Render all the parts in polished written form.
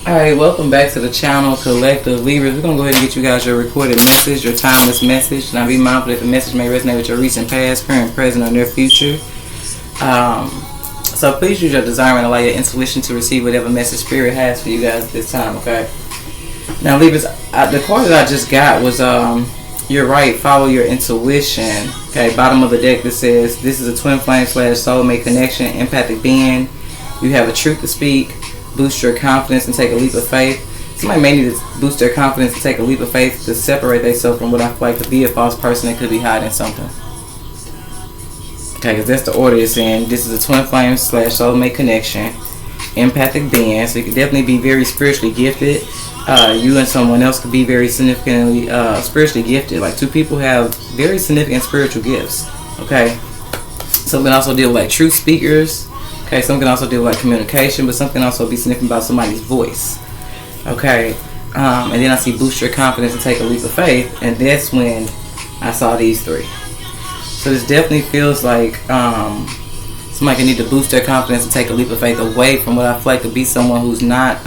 Alright, welcome back to the channel, Collective Libras. We're going to go ahead and get you guys your recorded message, your timeless message. Now be mindful that the message may resonate with your recent past, current, present, or near future. So please use your discernment and allow your intuition to receive whatever message Spirit has for you guys at this time, okay? Now Libras, the card that I just got was, you're right, follow your intuition. Okay, bottom of the deck that says, this is a twin flame / soulmate connection, empathic being. You have a truth to speak. Boost your confidence and take a leap of faith. Somebody may need to boost their confidence and take a leap of faith to separate themselves from what I feel like to be a false person that could be hiding something. Okay, because that's the order it's in. This is a twin flame / soulmate connection, empathic being. So you could definitely be very spiritually gifted. You and someone else could be very significantly spiritually gifted. Like two people have very significant spiritual gifts. Okay, some can also deal with like truth speakers. Okay, some can also deal with like communication, but something also be significant about somebody's voice. Okay, and then I see boost your confidence and take a leap of faith, and that's when I saw these three. So this definitely feels like somebody can need to boost their confidence and take a leap of faith away from what I feel like to be someone who's not,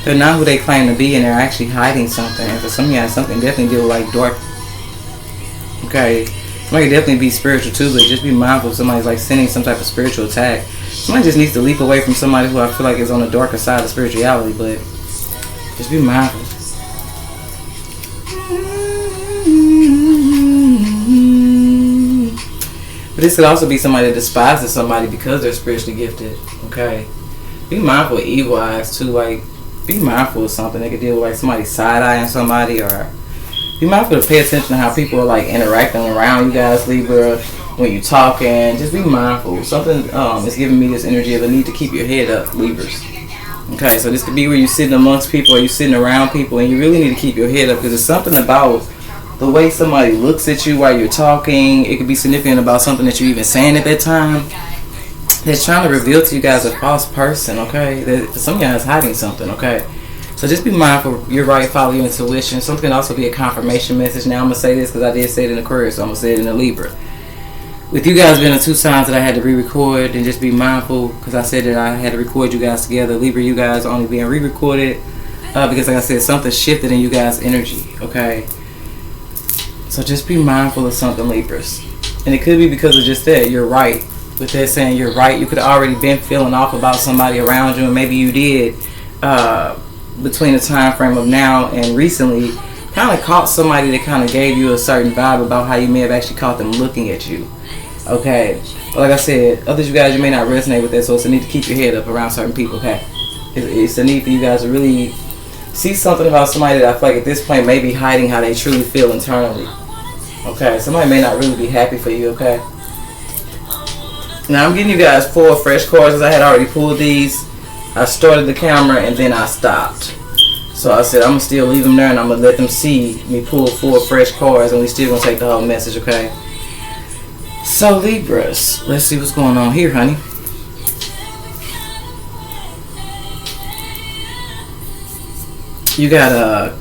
they're not who they claim to be, and they're actually hiding something. And for some of you guys, something definitely deal with like dark. Okay. Somebody can definitely be spiritual too, but just be mindful if somebody's like sending some type of spiritual attack. Somebody just needs to leap away from somebody who I feel like is on the darker side of spirituality, but just be mindful. But this could also be somebody that despises somebody because they're spiritually gifted. Okay, be mindful of evil eyes too. Like, be mindful of something. They could deal with like somebody side-eyeing somebody, or be mindful to pay attention to how people are like interacting around you guys, Libra, when you're talking. Just be mindful. Something is giving me this energy of a need to keep your head up, Libras. Okay, so this could be where you're sitting amongst people or you're sitting around people, and you really need to keep your head up because there's something about the way somebody looks at you while you're talking. It could be significant about something that you're even saying at that time that's trying to reveal to you guys a false person. Okay, that some of you guys hiding something. Okay. So just be mindful. You're right. Follow your intuition. Something can also be a confirmation message. Now I'm going to say this because I did say it in Aquarius, so I'm going to say it in the Libra. With you guys being the two signs that I had to re-record, and just be mindful because I said that I had to record you guys together. Libra, you guys only being re-recorded because like I said, something shifted in you guys' energy. Okay. So just be mindful of something, Libras. And it could be because of just that. You're right. With that saying you're right, you could have already been feeling off about somebody around you, and maybe you did. Between the time frame of now and recently, kind of caught somebody that kind of gave you a certain vibe about how you may have actually caught them looking at you. Okay, but like I said, others you guys, you may not resonate with that, so it's a need to keep your head up around certain people. Okay, it's a need for you guys to really see something about somebody that I feel like at this point may be hiding how they truly feel internally. Okay, somebody may not really be happy for you. Okay, now I'm getting you guys 4 fresh cards because I had already pulled these. I started the camera and then I stopped. So I said I'm going to still leave them there and I'm going to let them see me pull 4 fresh cards, and we still going to take the whole message, okay? So Libras, let's see what's going on here, honey. You got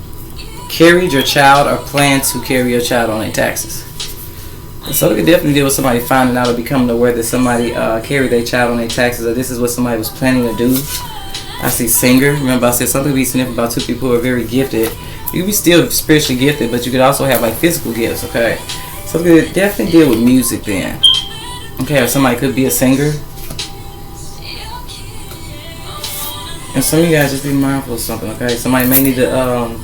carried your child or plan to carry your child on their taxes. So it could definitely deal with somebody finding out or becoming aware that somebody carried their child on their taxes, or this is what somebody was planning to do. I see singer. Remember I said something to be significant about two people who are very gifted. You could be still spiritually gifted, but you could also have like physical gifts, okay? So it could definitely deal with music then. Okay, or somebody could be a singer. And some of you guys just be mindful of something, okay? Somebody may need to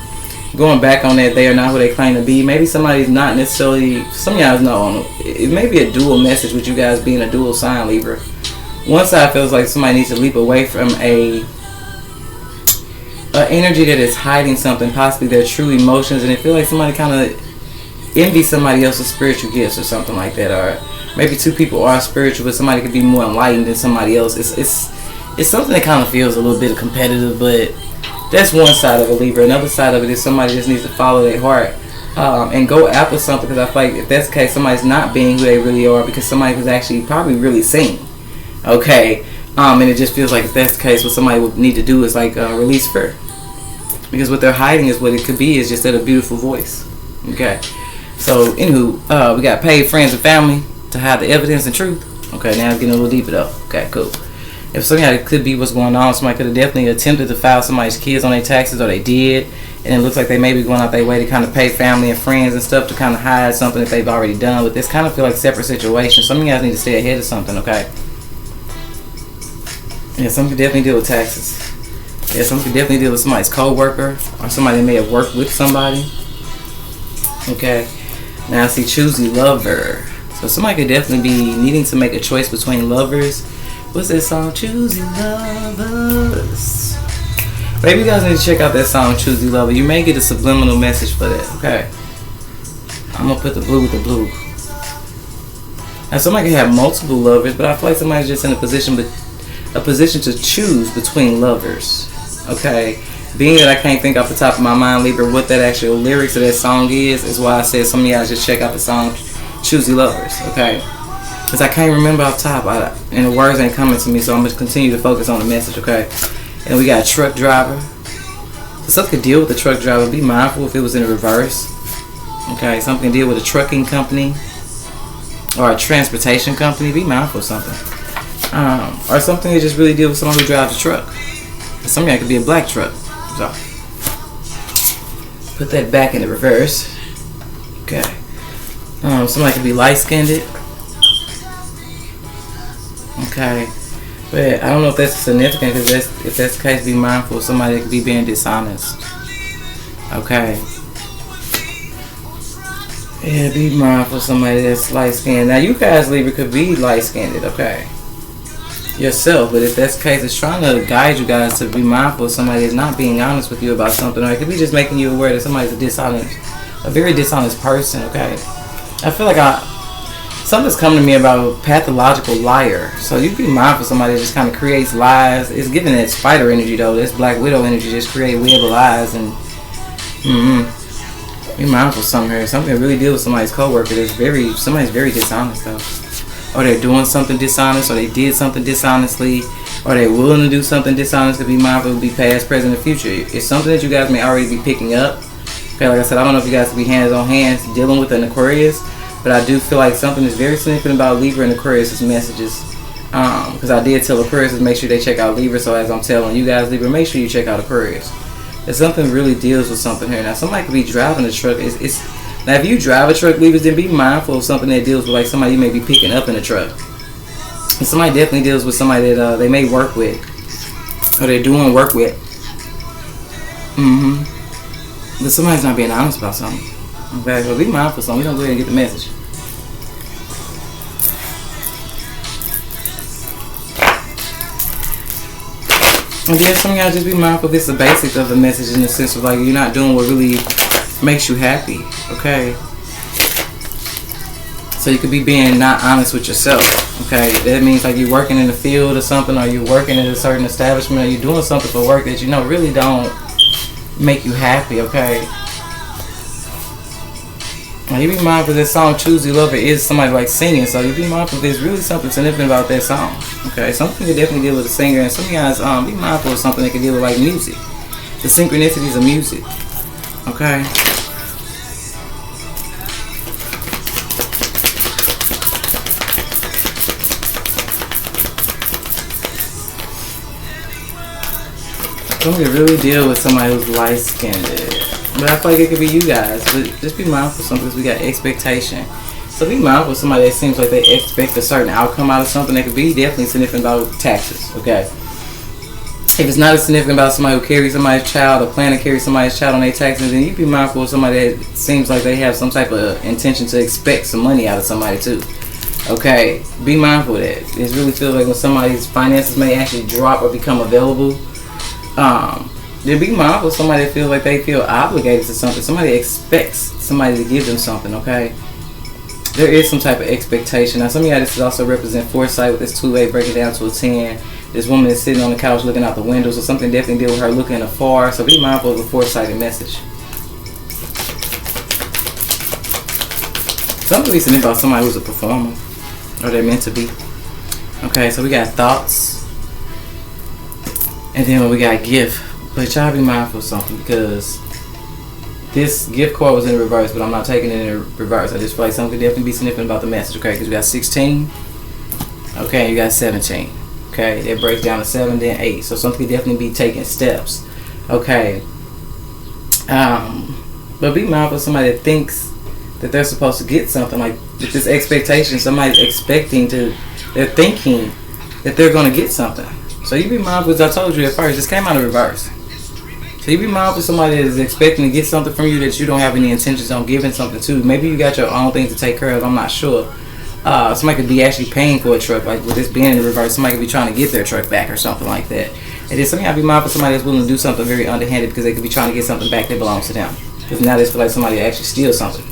going back on that, they are not who they claim to be. Maybe somebody's not necessarily, some of y'all know, it may be a dual message with you guys being a dual sign, Libra. One side feels like somebody needs to leap away from a energy that is hiding something, possibly their true emotions, and it feels like somebody kind of envies somebody else's spiritual gifts or something like that. Or maybe two people are spiritual, but somebody could be more enlightened than somebody else. It's something that kind of feels a little bit competitive, but that's one side of it, Libra. Another side of it is somebody just needs to follow their heart and go after something, because I feel like if that's the case, somebody's not being who they really are because somebody was actually probably really singing. Okay, and it just feels like if that's the case, what somebody would need to do is like release fear, because what they're hiding is what it could be is just that a beautiful voice. Okay, so anywho, we got paid friends and family to hide the evidence and truth. Okay, now it's getting a little deeper though. Okay, cool. If somebody could be what's going on, somebody could have definitely attempted to file somebody's kids on their taxes, or they did, and it looks like they may be going out their way to kind of pay family and friends and stuff to kind of hide something that they've already done. But this kind of feel like separate situations. Some of you guys need to stay ahead of something, okay? Yeah, some could definitely deal with taxes. Yeah, some could definitely deal with somebody's co-worker or somebody that may have worked with somebody. Okay. Now I see choosy lover. So somebody could definitely be needing to make a choice between lovers. What's that song? Choosy lovers. Maybe you guys need to check out that song, Choosy Lover. You may get a subliminal message for that. Okay. I'm going to put the blue with the blue. Now somebody can have multiple lovers, but I feel like somebody's just in a position to choose between lovers. Okay. Being that I can't think off the top of my mind, Libra, what that actual lyrics of that song is why I said some of y'all just check out the song Choosy Lovers, okay? Because I can't remember off top, and the words ain't coming to me, so I'm going to continue to focus on the message, okay? And we got a truck driver. So something could deal with the truck driver. Be mindful if it was in reverse, okay? Something can deal with a trucking company or a transportation company. Be mindful of something. Or something that just really deal with someone who drives a truck. Some of y'all could be a black truck. So, put that back in the reverse. Okay. Somebody could be light-skinned. Okay. But I don't know if that's significant, because if that's the case, be mindful of somebody that could be being dishonest. Okay. Yeah, be mindful of somebody that's light-skinned. Now, you guys, Libra, could be light-skinned, okay? Yourself, but if that's the case, it's trying to guide you guys to be mindful of somebody that's not being honest with you about something, or it could be just making you aware that somebody's a very dishonest person, okay? I feel like something's coming to me about a pathological liar, so you be mindful of somebody that just kind of creates lies. It's giving that spider energy, though. This Black Widow energy just create web of lies, and be mindful of something here. Something really deal with somebody's coworker somebody's very dishonest, though. Or they're doing something dishonest, or they did something dishonestly, or they're willing to do something dishonest. To be mindful, to be past, present, and future. It's something that you guys may already be picking up. Okay, like I said, I don't know if you guys can be hands on hands dealing with an Aquarius, but I do feel like something is very significant about Libra and Aquarius' messages. Because I did tell Aquarius to make sure they check out Libra, so as I'm telling you guys, Libra, make sure you check out Aquarius. If something really deals with something here. Now, somebody could be driving a truck. Now, if you drive a truck, Libras, then be mindful of something that deals with like somebody you may be picking up in a truck. And somebody definitely deals with somebody that they may work with, or they're doing work with. But somebody's not being honest about something. Okay, so be mindful of something. We're going to go ahead and get the message. And then some of y'all just be mindful. This is the basics of the message, in the sense of like you're not doing what really makes you happy, okay? So you could be being not honest with yourself, okay? That means like you're working in the field or something, or you're working at a certain establishment, or you're doing something for work that you know really don't make you happy, okay? Now you be mindful this song Choosy Lover is somebody like singing, so you be mindful there's really something significant about that song, okay? Something can definitely deal with a singer, and some of you guys be mindful of something that can deal with like music, the synchronicities of music, okay? Somebody really deal with somebody who's light-skinned. But I feel like it could be you guys. But just be mindful of something, because we got expectation. So be mindful of somebody that seems like they expect a certain outcome out of something. That could be definitely significant about taxes, okay? If it's not as significant about somebody who carries somebody's child or plan to carry somebody's child on their taxes, then you be mindful of somebody that seems like they have some type of intention to expect some money out of somebody too. Okay? Be mindful of that. It really feels like when somebody's finances may actually drop or become available, then be mindful of somebody that feels like they feel obligated to something. Somebody expects somebody to give them something, okay? There is some type of expectation. Now, some of y'all, this also represent foresight with this 2-8, break it down to a 10. This woman is sitting on the couch looking out the window, so something definitely deal with her looking afar. So be mindful of a foresighted message. Something recently about somebody who's a performer, or they're meant to be. Okay, so we got thoughts. And then we got gift. But y'all be mindful of something, because this gift card was in reverse, but I'm not taking it in reverse. I just feel like something could definitely be significant about the message, okay? Because we got 16. Okay, you got 17. Okay, that breaks down to 7, then 8. So something could definitely be taking steps. Okay. But be mindful of somebody that thinks that they're supposed to get something. Like with this expectation, somebody's expecting to, they're thinking that they're going to get something. So you be mindful, as I told you at first, this came out of reverse. So you be mindful of somebody that is expecting to get something from you that you don't have any intentions on giving something to. Maybe you got your own things to take care of, I'm not sure. Somebody could be actually paying for a truck, like with this being in reverse, somebody could be trying to get their truck back or something like that. And then sometimes be mindful of somebody that's willing to do something very underhanded because they could be trying to get something back that belongs to them. Because now they feel like somebody actually steals something.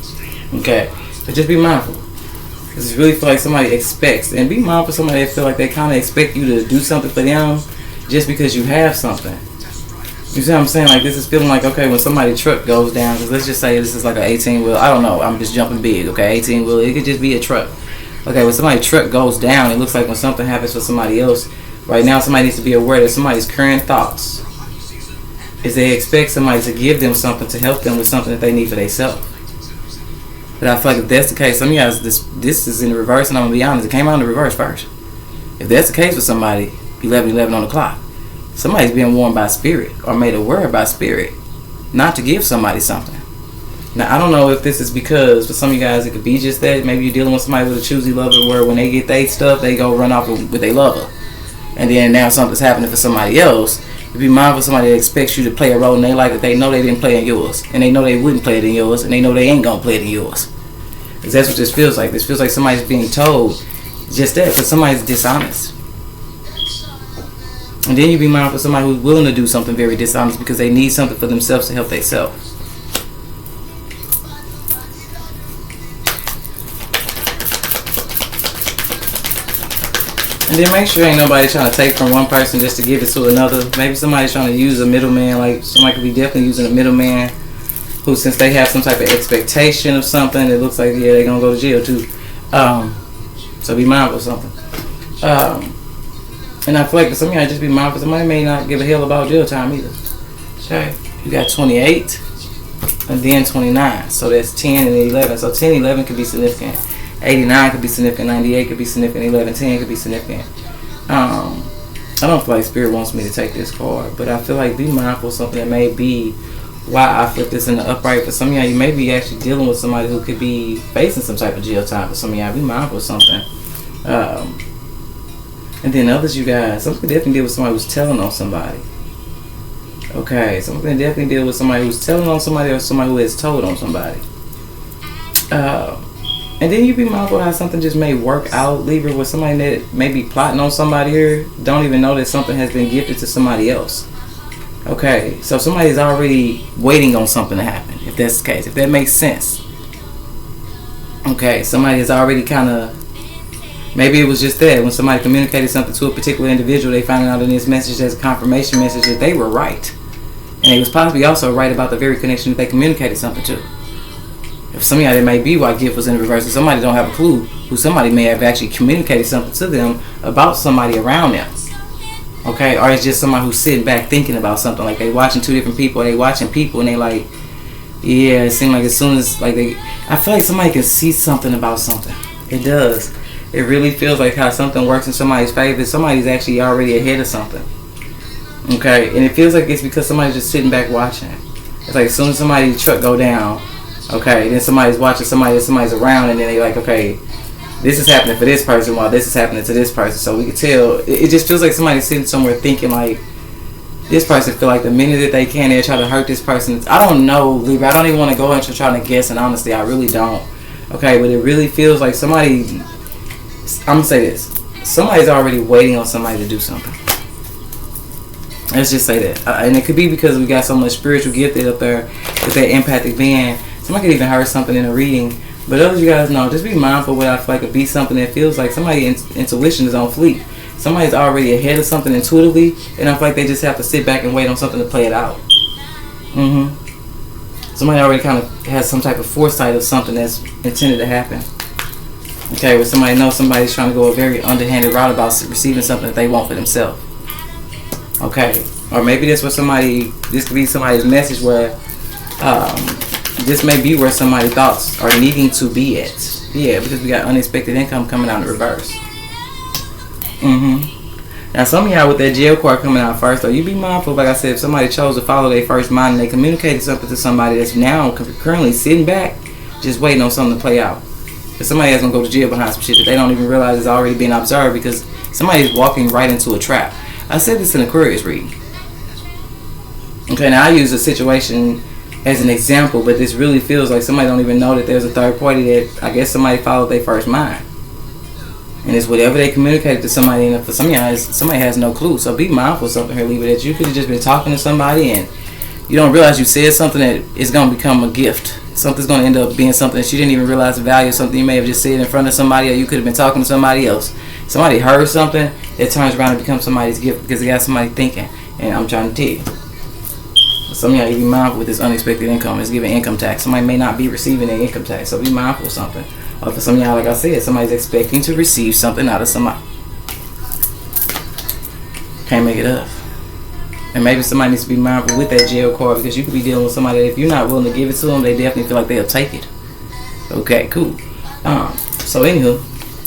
Okay? But just be mindful. Because it's really feel like somebody expects. And be mindful of somebody that feel like they kind of expect you to do something for them just because you have something. You see what I'm saying? Like this is feeling like, okay, when somebody's truck goes down, because let's just say this is like an 18-wheel. I don't know. I'm just jumping big, okay? 18-wheel. It could just be a truck. Okay, when somebody's truck goes down, it looks like when something happens for somebody else, right now somebody needs to be aware that somebody's current thoughts is they expect somebody to give them something to help them with something that they need for themselves. But I feel like if that's the case, some of you guys, this is in the reverse, and I'm going to be honest, it came out in the reverse first. If that's the case for somebody, 11:11 on the clock, somebody's being warned by spirit or made aware by spirit not to give somebody something. Now, I don't know if this is because for some of you guys it could be just that. Maybe you're dealing with somebody with a choosy lover where when they get their stuff, they go run off with their lover. And then now something's happening for somebody else. You be mindful of somebody that expects you to play a role in their life that they know they didn't play in yours. And they know they wouldn't play it in yours. And they know they ain't going to play it in yours. Because that's what this feels like. This feels like somebody's being told just that. Because somebody's dishonest. And then you be mindful of somebody who's willing to do something very dishonest because they need something for themselves to help themselves. And then make sure ain't nobody trying to take from one person just to give it to another. Maybe somebody's trying to use a middleman. Like somebody could be definitely using a middleman who, since they have some type of expectation of something, it looks like, yeah, they're going to go to jail too. So be mindful of something. And I feel like for some of y'all, just be mindful. Somebody may not give a hell about jail time either. Okay. You got 28 and then 29. So that's 10 and 11. So 10 and 11 could be significant. 89 could be significant. 98 could be significant. 11-10 could be significant. I don't feel like Spirit wants me to take this card, but I feel like be mindful of something that may be why I flip this in the upright. For some of y'all, you may be actually dealing with somebody who could be facing some type of jail time. For some of y'all, be mindful of something. And then others, you guys, something could definitely deal with somebody who's telling on somebody. Okay, something could definitely deal with somebody who's telling on somebody or somebody who has told on somebody. And then you be mindful how something just may work out, Libra, with somebody that may be plotting on somebody here, don't even know that something has been gifted to somebody else. Okay, so somebody's already waiting on something to happen, if that's the case, if that makes sense. Okay, somebody has already kind of, maybe it was just that, when somebody communicated something to a particular individual, they found out in this message as a confirmation message that they were right. And they was possibly also right about the very connection that they communicated something to. If some of y'all, that may be why gift was in reverse. If somebody don't have a clue who somebody may have actually communicated something to them about somebody around them. Okay, or it's just somebody who's sitting back thinking about something. Like they watching two different people, or they watching people and they like, yeah, it seems like as soon as like I feel like somebody can see something about something. It does. It really feels like how something works in somebody's favor. Somebody's actually already ahead of something. Okay, and it feels like it's because somebody's just sitting back watching. It's like as soon as somebody's truck go down, okay, then somebody's watching somebody's around, and then they like, okay, this is happening for this person while this is happening to this person. So we can tell, it just feels like somebody's sitting somewhere thinking like, this person feel like the minute that they can, they're trying to hurt this person. I don't know, Libra. I don't even want to go into trying to guess, and honestly, I really don't. Okay, but it really feels like somebody, I'm going to say this, somebody's already waiting on somebody to do something. Let's just say that. And it could be because we got so much spiritual gifted up there with that empathic being. Somebody could even heard something in a reading. But others, you guys know, just be mindful what I feel like it be something that feels like somebody's intuition is on fleek. Somebody's already ahead of something intuitively, and I feel like they just have to sit back and wait on something to play it out. Somebody already kind of has some type of foresight of something that's intended to happen. Okay, where somebody knows somebody's trying to go a very underhanded route about receiving something that they want for themselves. Okay, or maybe this could be somebody's message where this may be where somebody's thoughts are needing to be at. Yeah, because we got unexpected income coming out in reverse. Now, some of y'all with that jail card coming out first, though, you be mindful, like I said, if somebody chose to follow their first mind and they communicated something to somebody that's now currently sitting back, just waiting on something to play out. Because somebody that's going to go to jail behind some shit that they don't even realize is already being observed because somebody's walking right into a trap. I said this in Aquarius reading. Okay, now I use a situation as an example, but this really feels like somebody don't even know that there's a third party that I guess somebody followed their first mind. And it's whatever they communicated to somebody, and for some of y'all, somebody has no clue. So be mindful of something here, Libra, that you could have just been talking to somebody and you don't realize you said something that is going to become a gift. Something's going to end up being something that you didn't even realize the value of, something you may have just said in front of somebody, or you could have been talking to somebody else. Somebody heard something that turns around and becomes somebody's gift because they got somebody thinking. And I'm trying to tell you. Some of y'all need to be mindful with this unexpected income. It's giving income tax. Somebody may not be receiving their income tax, so be mindful of something. Or for some of y'all, like I said, somebody's expecting to receive something out of somebody. Can't make it up. And maybe somebody needs to be mindful with that jail card, because you could be dealing with somebody that if you're not willing to give it to them, they definitely feel like they'll take it. Okay, cool. So anywho,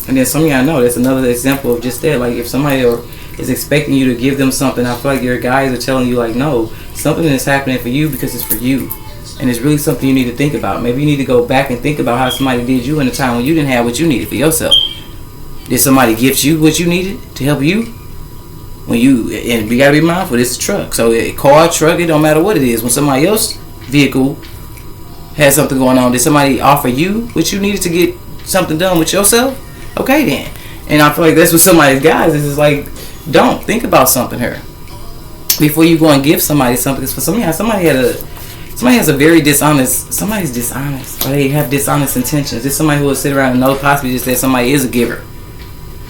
and then some of y'all know that's another example of just that. Like if somebody is expecting you to give them something, I feel like your guys are telling you like, no, something is happening for you because it's for you. And it's really something you need to think about. Maybe you need to go back and think about how somebody did you in a time when you didn't have what you needed for yourself. Did somebody gift you what you needed to help you? When you, and we gotta be mindful, this is a truck. So a car, truck, it don't matter what it is. When somebody else's vehicle has something going on, did somebody offer you what you needed to get something done with yourself? Okay then. And I feel like that's what somebody's guys is like, don't think about something here before you go and give somebody something. Because for somebody has a very dishonest, somebody's dishonest, or they have dishonest intentions. It's somebody who will sit around and know possibly just that somebody is a giver.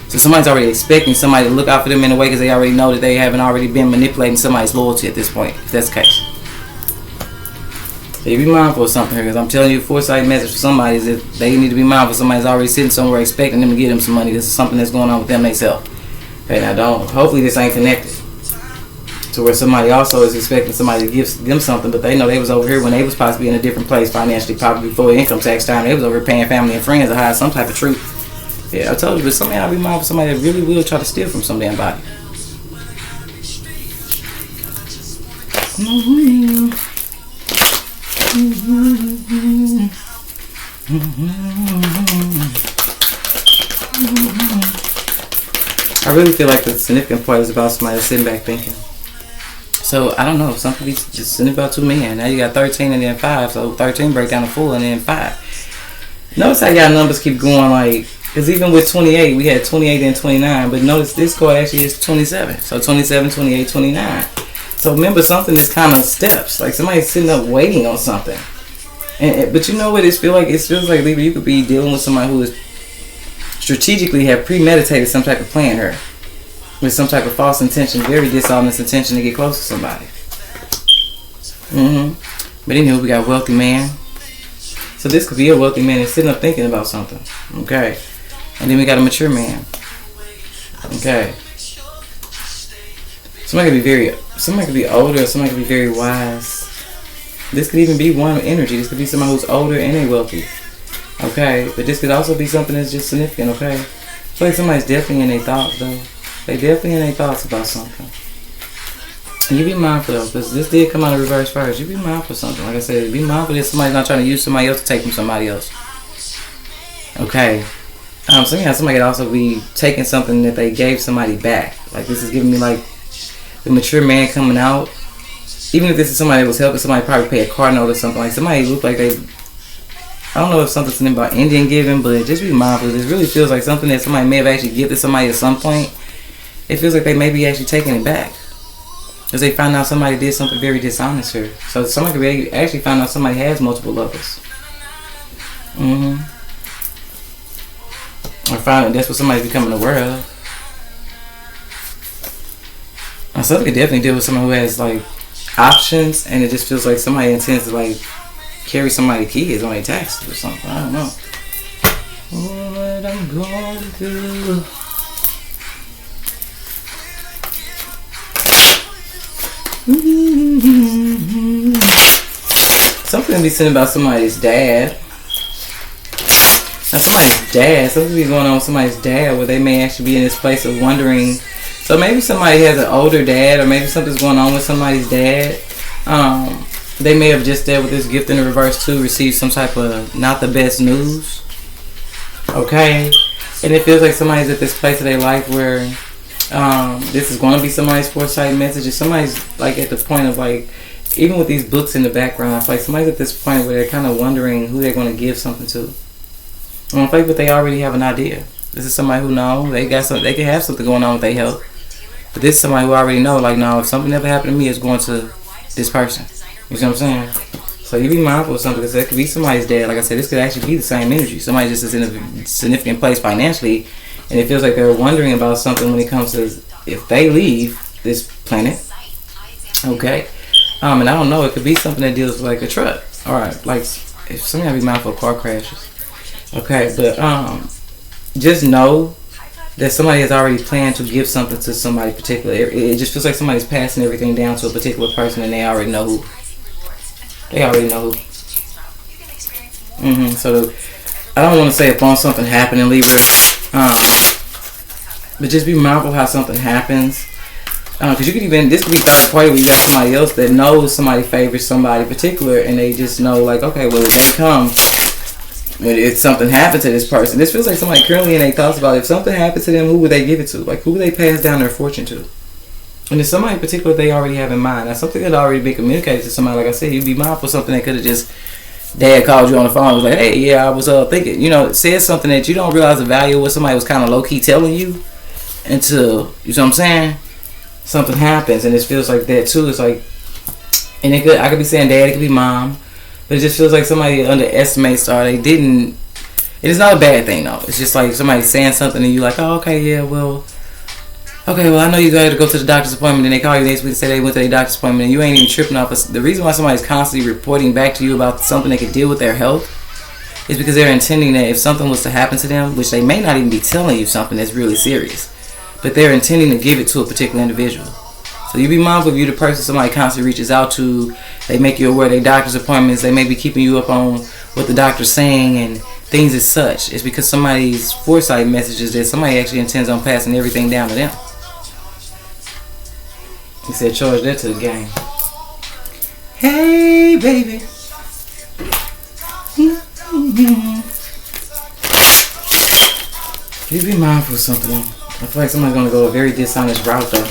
So somebody's already expecting somebody to look out for them in a way because they already know that they haven't already been manipulating somebody's loyalty at this point, if that's the case. So you be mindful of something here, because I'm telling you, a foresight message for somebody is that they need to be mindful. Somebody's already sitting somewhere expecting them to give them some money. This is something that's going on with them themselves. Okay, now hopefully this ain't connected to where somebody also is expecting somebody to give them something, but they know they was over here when they was possibly in a different place financially, probably before income tax time. They was over here paying family and friends to hide some type of truth. Yeah, I told you, but some of y'all be mindful of somebody that really will try to steal from some damn body. I really feel like the significant part is about somebody sitting back thinking. So I don't know, some people just sitting about 2 million. Now you got 13 and then 5, so 13 break down to 4 and then 5. Notice how y'all numbers keep going, like, because even with 28, we had 28 and 29, but notice this card actually is 27. So 27, 28, 29. So remember, something is kind of steps. Like somebody's sitting up waiting on something. But you know what it feels like? It feels like, Libra, you could be dealing with somebody who is strategically have premeditated some type of plan here, with some type of false intention, very dishonest intention to get close to somebody. But anyway, we got a wealthy man. So this could be a wealthy man that's sitting up thinking about something. Okay. And then we got a mature man. Okay. Somebody could be older, or somebody could be very wise. This could even be one energy. This could be somebody who's older and they wealthy. Okay. But this could also be something that's just significant, okay? I feel like somebody's definitely in their thoughts, though. They definitely in their thoughts about something. And you be mindful, though, because this did come out of reverse first. You be mindful of something. Like I said, be mindful that somebody's not trying to use somebody else to take from somebody else. Okay. Somebody could also be taking something that they gave somebody back. Like this is giving me like the mature man coming out. Even if this is somebody that was helping somebody probably pay a car note or something. Like somebody looked like they, I don't know if something's about Indian giving, but just be mindful. This really feels like something that somebody may have actually gifted somebody at some point. It feels like they may be actually taking it back. Because they found out somebody did something very dishonest here. So somebody could be actually find out somebody has multiple lovers. Or find out that's what somebody's becoming aware of. Or something could definitely deal with someone who has like options, and it just feels like somebody intends to like carry somebody's kids on their taxes or something. I don't know. What I'm going to do. Something to be said about somebody's dad. Now something be going on with somebody's dad where they may actually be in this place of wondering So maybe somebody has an older dad, or maybe something's going on with somebody's dad. They may have just dealt with this gift in the reverse too, received some type of not the best news. Okay, and it feels like somebody's at this place of their life where this is going to be somebody's foresight message. Somebody's like at the point of like, even with these books in the background, I feel like somebody's at this point where they're kind of wondering who they're going to give something to. And I feel like, but they already have an idea. This is somebody who knows they got something. They can have something going on with their health. But this is somebody who already know, like, no, if something ever happened to me, it's going to this person. You see what I'm saying? So you be mindful of something, because that could be somebody's dad. Like I said, this could actually be the same energy. Somebody just is in a significant place financially, and it feels like they're wondering about something when it comes to if they leave this planet. Okay. And I don't know, it could be something that deals with like a truck. Alright, like if somebody be mindful of car crashes. Okay, but just know that somebody has already planned to give something to somebody particular. It just feels like somebody's passing everything down to a particular person, and they already know who. They already know who. So I don't want to say upon something happening, Libra, but just be mindful how something happens. Because you could even, this could be third party where you got somebody else that knows somebody favors somebody particular, and they just know like, okay, well, if they come, when if something happened to this person, this feels like somebody currently in their thoughts about if something happened to them, who would they give it to? Like, who would they pass down their fortune to? And there's somebody in particular they already have in mind. Now, something that already been communicated to somebody, like I said, you'd be mindful of something that could have just, dad called you on the phone and was like, hey, yeah, I was thinking, said something that you don't realize the value of what somebody was kind of low-key telling you until, you know what I'm saying? Something happens, and it feels like that too. It's like, and I could be saying dad, it could be mom, but it just feels like somebody underestimates or they didn't. It is not a bad thing though. It's just like somebody saying something and you like, oh, okay, yeah, well, I know you got to go to the doctor's appointment, and they call you next week and say they went to their doctor's appointment, and you ain't even tripping off. The reason why somebody's constantly reporting back to you about something they could deal with their health is because they're intending that if something was to happen to them, which they may not even be telling you something that's really serious, but they're intending to give it to a particular individual. So you be mindful if you're the person somebody constantly reaches out to. They make you aware of their doctor's appointments. They may be keeping you up on what the doctor's saying and things as such. It's because somebody's foresight messages that somebody actually intends on passing everything down to them. He said charge that to the game. Hey, baby. You be mindful of something. I feel like somebody's going to go a very dishonest route though.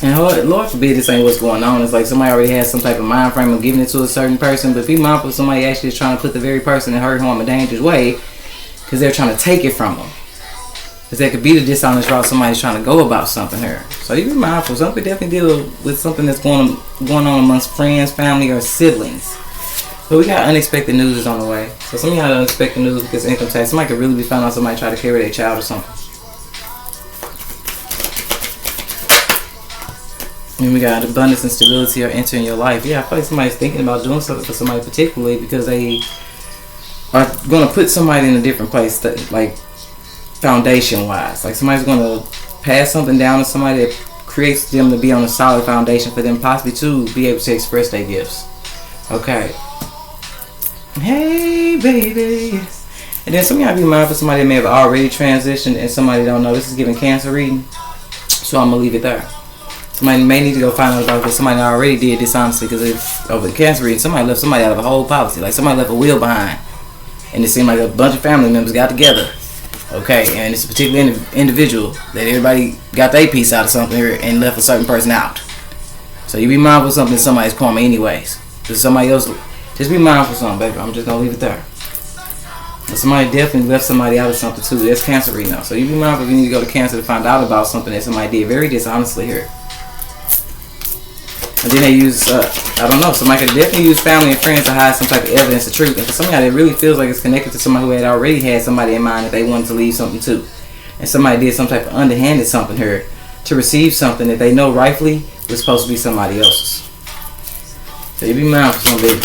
And Lord forbid this ain't what's going on. It's like somebody already has some type of mind frame of giving it to a certain person. But be mindful if somebody actually is trying to put the very person in hurt, harm, or dangerous way, because they're trying to take it from them. Because that could be the dishonest route somebody's trying to go about something here. So you be mindful. Some people definitely deal with something that's going on amongst friends, family, or siblings. But we got unexpected news is on the way. So some of y'all unexpected news because income tax. Somebody could really be found out somebody try to carry their child or something. And we got abundance and stability are entering your life. Yeah, I feel like somebody's thinking about doing something for somebody particularly because they are going to put somebody in a different place, that, like foundation-wise. Like somebody's going to pass something down to somebody that creates them to be on a solid foundation for them possibly to be able to express their gifts. Okay. Hey, baby. And then some of y'all be mindful somebody that may have already transitioned and somebody don't know. This is giving Cancer reading. So I'm going to leave it there. Somebody may need to go find out about what somebody already did dishonestly because it's over the Cancer reading. Somebody left somebody out of a whole policy. Like somebody left a will behind. And it seemed like a bunch of family members got together. Okay, and it's a particular individual that everybody got their piece out of something here and left a certain person out. So you be mindful of something in somebody's karma anyways. Because somebody else, just be mindful of something, baby. I'm just going to leave it there. But somebody definitely left somebody out of something too. That's Cancer reading now. So you be mindful if you need to go to Cancer to find out about something that somebody did very dishonestly here. And then they use, I don't know, somebody could definitely use family and friends to hide some type of evidence of truth. And for somebody that really feels like it's connected to somebody who had already had somebody in mind that they wanted to leave something to. And somebody did some type of underhanded something here to receive something that they know rightfully was supposed to be somebody else's. So you be mindful of something.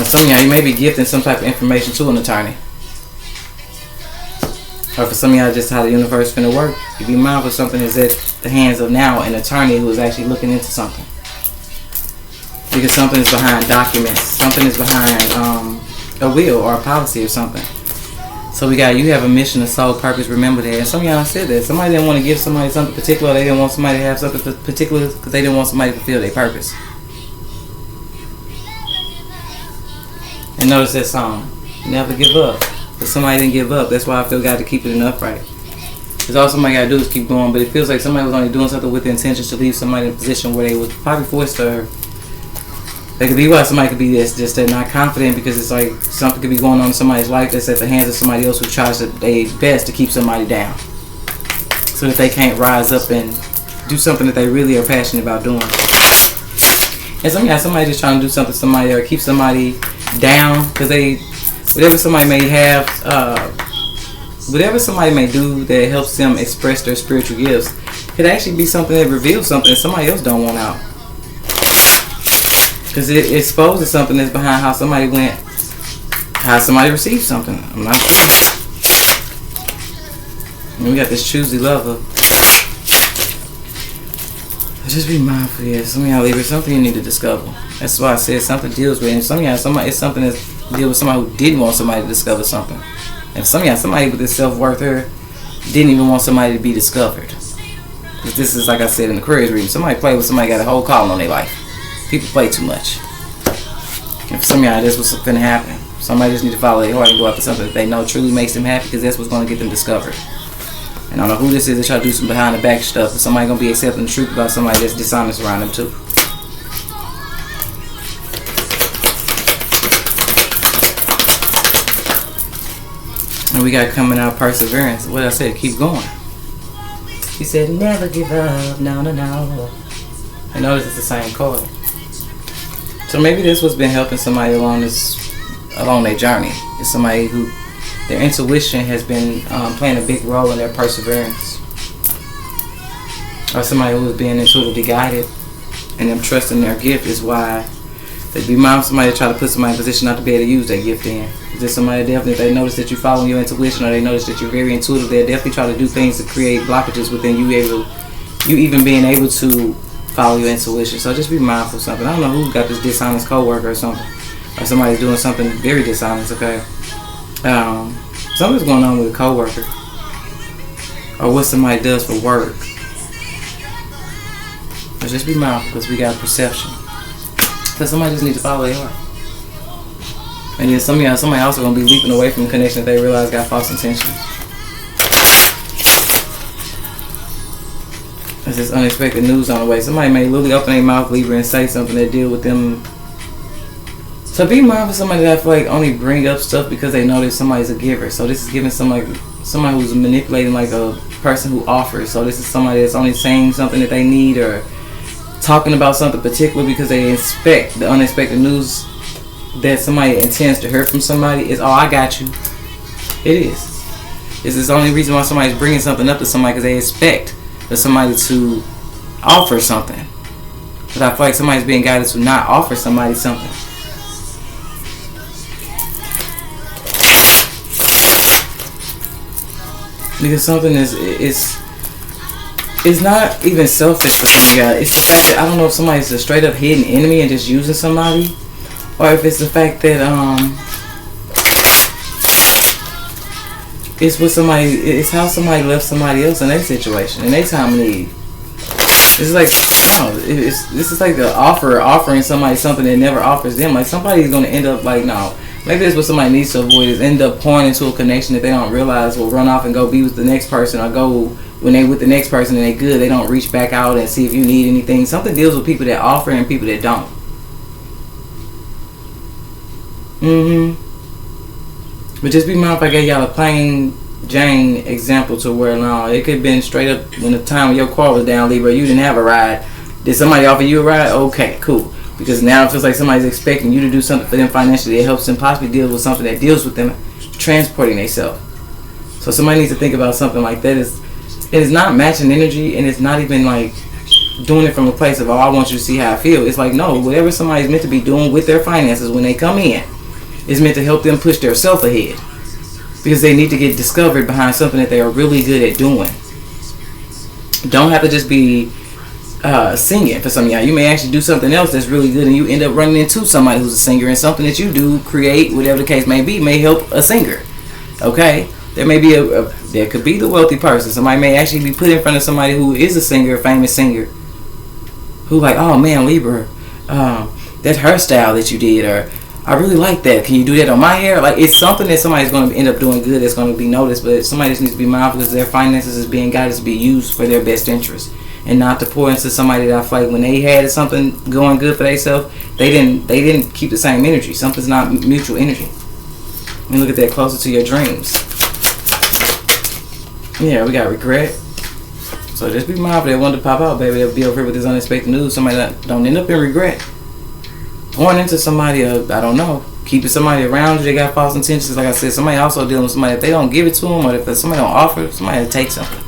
And some of y'all, you may be gifting some type of information to an attorney. Or for some of y'all, just how the universe is going to work. You be mindful of something that's at the hands of now an attorney who is actually looking into something. Because something is behind documents. Something is behind a will or a policy or something. So we got, you have a mission, a soul purpose. Remember that. And some of y'all said that. Somebody didn't want to give somebody something particular. They didn't want somebody to have something particular because they didn't want somebody to fulfill their purpose. And notice that song, never give up. But somebody didn't give up. That's why I feel God to keep it in upright. Because all somebody got to do is keep going. But it feels like somebody was only doing something with the intentions to leave somebody in a position where they was probably forced to. That could be why somebody could be just they're not confident, because it's like something could be going on in somebody's life that's at the hands of somebody else who tries their best to keep somebody down, so that they can't rise up and do something that they really are passionate about doing. And somebody just trying to do something to somebody or keep somebody down because they, whatever somebody may have, whatever somebody may do that helps them express their spiritual gifts could actually be something that reveals something that somebody else don't want out. Because it exposes something that's behind how somebody went, how somebody received something. I'm not sure. And we got this choosy lover. Just be mindful, yeah. Some of y'all Libra, something you need to discover. That's why I said something deals with it. And some of y'all, it's something that deals with somebody who didn't want somebody to discover something. And some of y'all, somebody with this self-worth here didn't even want somebody to be discovered. Because this is, like I said in the Aquarius reading, somebody played with somebody got a whole calling on their life. People play too much. And for some of y'all, that's what's going to happen. Somebody just need to follow their heart and go after something that they know truly makes them happy, because that's what's going to get them discovered. And I don't know who this is that try to do some behind the back stuff, but somebody going to be accepting the truth about somebody that's dishonest around them too. And we got coming out perseverance. What I said, keep going. He said, never give up, no, no, no. And notice it's the same card. So maybe this was been helping somebody along their journey. It's somebody who their intuition has been playing a big role in their perseverance, or somebody who is being intuitively guided and them trusting their gift is why they'd be mindful of somebody to try to put somebody in a position not to be able to use their gift in. Is there somebody definitely, if they notice that you're following your intuition, or they notice that you're very intuitive, they'll definitely try to do things to create blockages within you even being able to follow your intuition. So just be mindful of something. I don't know who's got this dishonest coworker or something, or somebody's doing something very dishonest. Okay, something's going on with a coworker, or what somebody does for work. But just be mindful, because we got perception. So somebody just needs to follow their heart. And then somebody also gonna be leaping away from the connection that they realize got false intentions. There's this unexpected news on the way. Somebody may literally open their mouth, Libra, and say something that deal with them. So be mindful of somebody that I feel like only bring up stuff because they know that somebody's a giver. So this is giving somebody who's manipulating like a person who offers. So this is somebody that's only saying something that they need, or talking about something particular because they expect the unexpected news that somebody intends to hear from somebody. Is, oh, I got you. It is. It's the only reason why somebody's bringing something up to somebody, because they expect for somebody to offer something. But I feel like somebody's being guided to not offer somebody something. Because something it's not even selfish for some guy. It's the fact that I don't know if somebody's a straight up hidden enemy and just using somebody, or if it's the fact that it's what somebody, it's how somebody left somebody else in their situation, in their time of need. It's like, no, this is like the offering somebody something that never offers them. Like somebody's gonna end up like, no, maybe that's what somebody needs to avoid, is end up pouring into a connection that they don't realize will run off and go be with the next person, or go when they with the next person and they good, they don't reach back out and see if you need anything. Something deals with people that offer and people that don't. But just be mindful. I gave y'all a plain Jane example to where now it could have been straight up when the time when your car was down, Libra, you didn't have a ride. Did somebody offer you a ride? Okay, cool. Because now it feels like somebody's expecting you to do something for them financially that helps them possibly deal with something that deals with them transporting themselves. So somebody needs to think about something like that. It is not matching energy, and it's not even like doing it from a place of, oh, I want you to see how I feel. It's like, no, whatever somebody's meant to be doing with their finances when they come in is meant to help them push their self ahead, because they need to get discovered behind something that they are really good at doing. Don't have to just be singing for some of y'all. You may actually do something else that's really good, and you end up running into somebody who's a singer, and something that you do, create, whatever the case may be, may help a singer. Okay, there may be there could be the wealthy person. Somebody may actually be put in front of somebody who is a singer, a famous singer, who like, oh man, Libra, that hairstyle that you did, or I really like that. Can you do that on my hair? Like, it's something that somebody's going to end up doing good that's going to be noticed, but somebody just needs to be mindful because their finances is being guided to be used for their best interest and not to pour into somebody that I feel like when they had something going good for themselves, they didn't keep the same energy. Something's not mutual energy. Let me look at that closer to your dreams. Yeah, we got regret. So just be mindful that one to pop out, baby. They'll be over here with this unexpected news. Somebody that don't end up in regret. Pouring into somebody, I don't know, keeping somebody around you, they got false intentions. Like I said, somebody also dealing with somebody, if they don't give it to them, or if somebody don't offer, somebody will take something.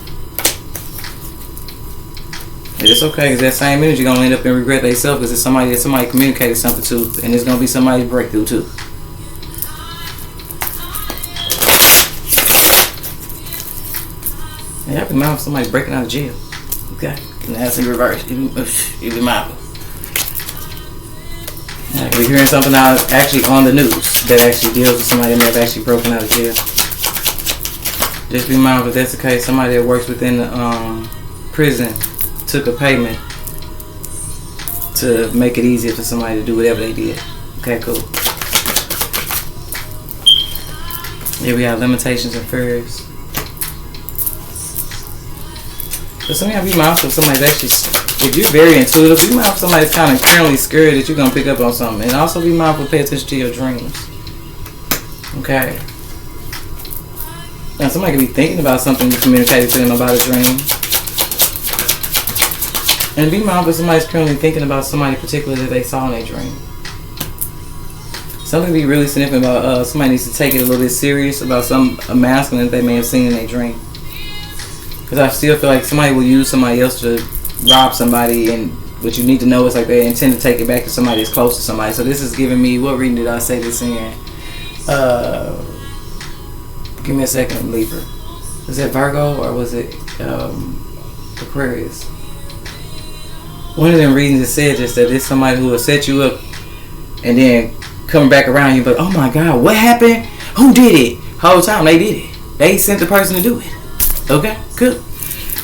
It's okay, because that same energy going to end up in regret themselves, because it's somebody that somebody communicated something to, and it's going to be somebody's breakthrough too. Yeah, I be mindful somebody's breaking out of jail. Okay? And that's in reverse. You be mindful. We're hearing something now actually on the news that actually deals with somebody that may have actually broken out of jail. Just be mindful if that's the case. Somebody that works within the prison took a payment to make it easier for somebody to do whatever they did. Okay, cool. Here we have limitations and fears. So some of y'all be mindful if somebody's actually, if you're very intuitive, be mindful if somebody's kind of currently scared that you're going to pick up on something. And also be mindful, pay attention to your dreams. Okay. Now somebody could be thinking about something you communicated to them about a dream. And be mindful if somebody's currently thinking about somebody particular that they saw in their dream. Something to be really significant about, somebody needs to take it a little bit serious about a masculine that they may have seen in their dream. Because I still feel like somebody will use somebody else to rob somebody, and what you need to know is like they intend to take it back to somebody that's close to somebody. So this is giving me, what reading did I say this in? Give me a second, Libra. Was it Virgo or was it Aquarius? One of them readings it said just that it's somebody who will set you up and then coming back around you, but oh my God, what happened? Who did it? Whole time they did it. They sent the person to do it. Okay, good.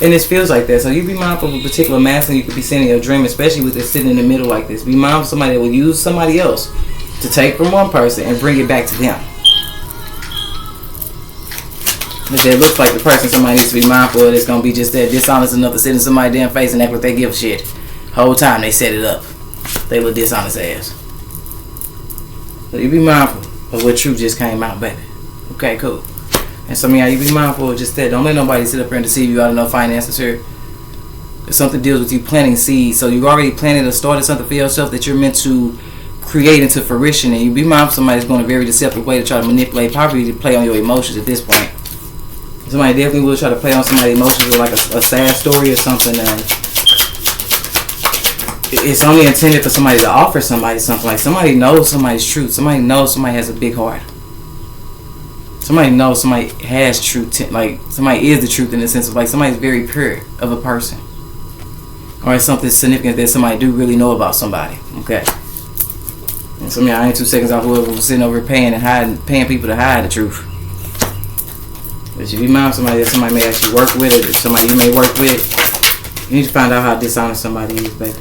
And this feels like that. So you be mindful of a particular masculine you could be seeing in your dream, especially with it sitting in the middle like this. Be mindful of somebody that will use somebody else to take from one person and bring it back to them. If it looks like the person somebody needs to be mindful of, it's going to be just that dishonest enough to sit in somebody's damn face and act like they give a shit. Whole time they set it up. They look dishonest ass. So you be mindful of what truth just came out, baby. Okay, cool. And some of y'all, you be mindful of just that. Don't let nobody sit up here and deceive you out of no finances here. If something deals with you planting seeds, so you already planted or started something for yourself that you're meant to create into fruition, and you be mindful somebody's going a very deceptive way to try to manipulate, probably to play on your emotions at this point. Somebody definitely will try to play on somebody's emotions with like a sad story or something. It's only intended for somebody to offer somebody something. Like somebody knows somebody's truth. Somebody knows somebody has a big heart. Somebody knows somebody has truth. Like somebody is the truth in the sense of like somebody's very pure of a person. Or it's something significant that somebody do really know about somebody. Okay. And some of y'all ain't 2 seconds off whoever was sitting over paying people to hide the truth. But you be mindful of somebody that somebody may actually work with, or somebody you may work with. You need to find out how dishonest somebody is, baby.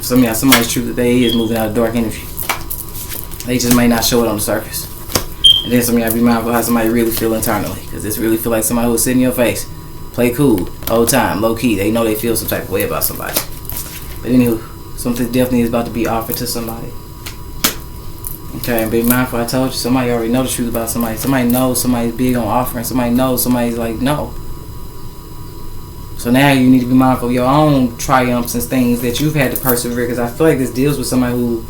Some of y'all, somebody's truth that they is moving out of dark energy. They just may not show it on the surface. And then some of y'all be mindful how somebody really feel internally. Because this really feel like somebody who's sitting in your face. Play cool. Whole time. Low key. They know they feel some type of way about somebody. But anywho, something definitely is about to be offered to somebody. Okay, and be mindful. I told you, somebody already know the truth about somebody. Somebody knows somebody's big on offering. Somebody knows somebody's like, no. So now you need to be mindful of your own triumphs and things that you've had to persevere. Because I feel like this deals with somebody who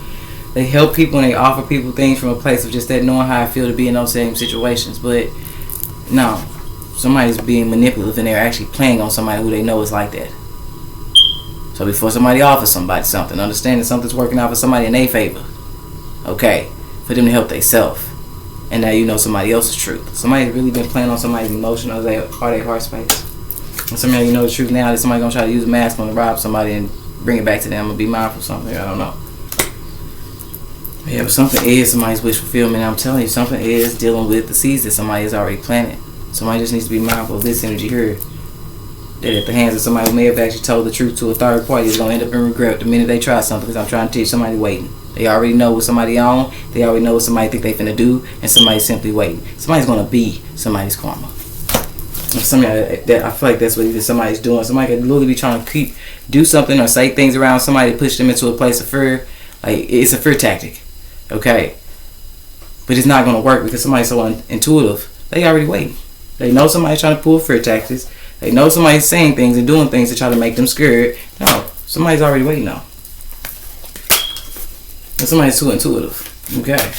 they help people and they offer people things from a place of just that knowing how I feel to be in those same situations. But no, somebody's being manipulative and they're actually playing on somebody who they know is like that. So before somebody offers somebody something, understand that something's working out for somebody in their favor. Okay, for them to help themselves. And now you know somebody else's truth. Somebody's really been playing on somebody's emotion or their heart space. And some of y'all, you know the truth now that somebody's going to try to use a mask on to rob somebody and bring it back to them and be mindful of something. I don't know. Yeah, but something is somebody's wish fulfillment. I'm telling you, something is dealing with the seeds that somebody has already planted. Somebody just needs to be mindful of this energy here. That at the hands of somebody who may have actually told the truth to a third party is going to end up in regret the minute they try something. Because I'm trying to teach somebody waiting. They already know what somebody on. They already know what somebody think they finna do. And somebody's simply waiting. Somebody's going to be somebody's karma. Somebody that I feel like that's what somebody's doing. Somebody could literally be trying to do something or say things around somebody to push them into a place of fear. Like, it's a fear tactic. Okay? But it's not going to work because somebody's so intuitive. They already waiting. They know somebody's trying to pull fear tactics. They know somebody's saying things and doing things to try to make them scared. No, somebody's already waiting now. And somebody's too intuitive. Okay.